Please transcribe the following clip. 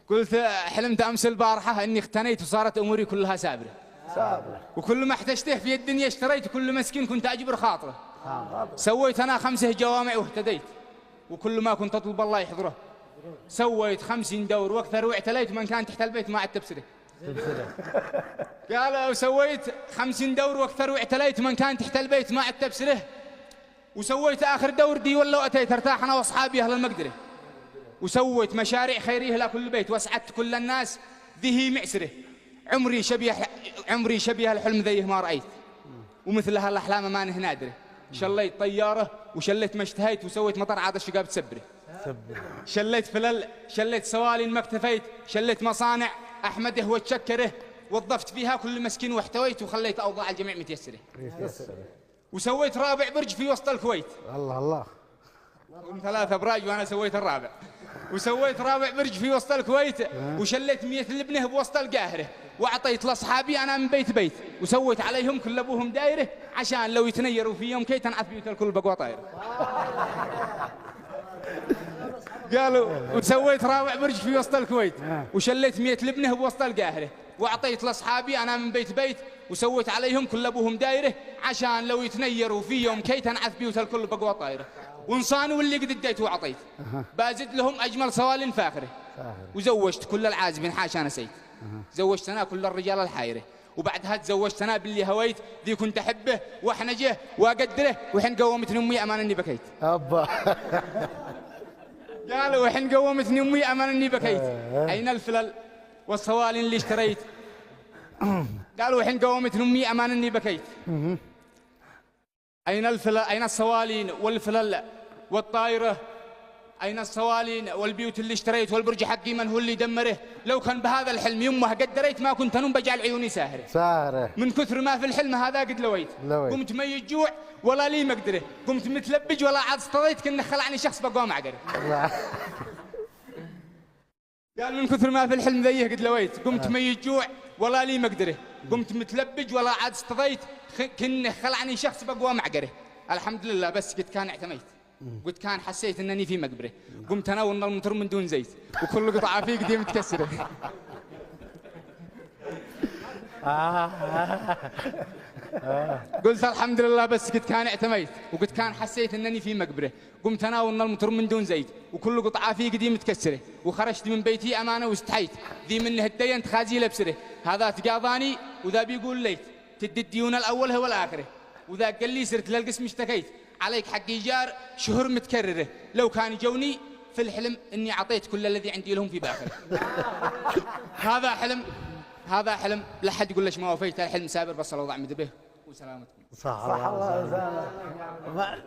قلت حلمت أمس البارحة إني اغتنيت وصارت أموري كلها سابرة. وكل ما احتجته في الدنيا اشتريت، كل مسكين كنت أجبر خاطره. سويت أنا 5 جوامع واهتديت، وكل ما كنت أطلب الله يحضره. سويت 50 دور واكثر واعتليت، من كان تحت البيت ما عاد تبصره. قال وسويت 50 دور واكثر واعتليت، من كان تحت البيت ما عاد تبصره. وسويت آخر دور دي ولا وأتيت ارتاح أنا وأصحابي أهل المقدرة. وسويت مشاريع خيرية لكل بيت، واسعدت كل الناس ذي معسره. عمري شبيه الحلم ذيه ما رأيت، ومثل هالأحلام ما نه نادره. شليت طيارة وشليت ما اشتهيت، وسويت مطر عاد الشقاب تسبره. شليت فلل، شليت سوالي ما اكتفيت، شليت مصانع أحمده وتشكره، وظفت فيها كل مسكين واحتويت، وخليت أوضاع الجميع متيسرة. وسويت رابع برج في وسط الكويت. الله الله. 3 أبراج وأنا سويت الرابع. وسويت رابع برج في وسط الكويت، وشليت 100 لبنه بوسط القاهرة، وأعطيت لأصحابي أنا من بيت بيت، وسويت عليهم كل أبوهم دايرة، عشان لو يتنيروا في يوم كي تنعث بيوت الكل بقوا طايرة. قالوا وسويت رابع برج في وسط الكويت، وشليت 100 لبنه بوسط القاهرة، وأعطيت لأصحابي أنا من بيت بيت، وسويت عليهم كل أبوهم دايرة، عشان لو يتنيروا في يوم كي تنعث بيوت الكل بقوا طايرة. وانصانوا واللي قد اديت وعطيت، بازد لهم أجمل صوال فاخرة. وزوجت كل العازبين حاشا نسيت، زوجت أنا كل الرجال الحايرة. وبعدها تزوجت أنا باللي هويت، ذي كنت أحبه وأحنجه وأقدره، وحين قومتني أمي أمان إني بكيت. أبا. قالوا وحين قومتني أمي أمان إني بكيت، أين الفلل والصوالين اللي اشتريت؟ قالوا وحين قومتني أمي أمان إني بكيت. أين الفلل، أين الصوالين والفلل والطائرة؟ أين الصوالين والبيوت اللي اشتريت والبرج حقي من هو اللي دمره؟ لو كان بهذا الحلم يمه قدريت، ما كنت أنوم بجعل عيوني ساهرة. من كثر ما في الحلم هذا قد لويت. قمت ميت جوع ولا لي مقدره، قمت متلبج ولا عاد استطيت، كأنه خلعني شخص بقوم عقره. قال من كثر ما في الحلم ذيه قد لويت، قمت ميت جوع ولا لي مقدره، قمت متلبج ولا عاد استطيت، كأنه خلعني شخص بقوم عقره. الحمد لله بس قد كان اعتميت، قد كان حسيت انني في مقبره. قمت اناول المطر من دون زيت، وكل قطعه فيه قديم متكسره. قلت الحمد لله بس قد كان اعتميت، وقد كان حسيت انني في مقبره. قمت اناول المطر من دون زيت، وكل قطعه فيه قديم متكسره. وخرجت من بيتي امانه واستحيت، ذي منه الدين خازي لبسره. هذا تقاضاني وذا بيقول ليت، تدي الديون الاولها والاخره. وذا قال لي صرت للقسم اشتكيت، عليك حق ايجار شهور متكرره. لو كان جوني في الحلم اني اعطيت كل الذي عندي لهم في باخره. هذا حلم لا حد يقول ليش ما وفيت. الحلم سابر بس الله يضع به وسلامتكم. صح الله.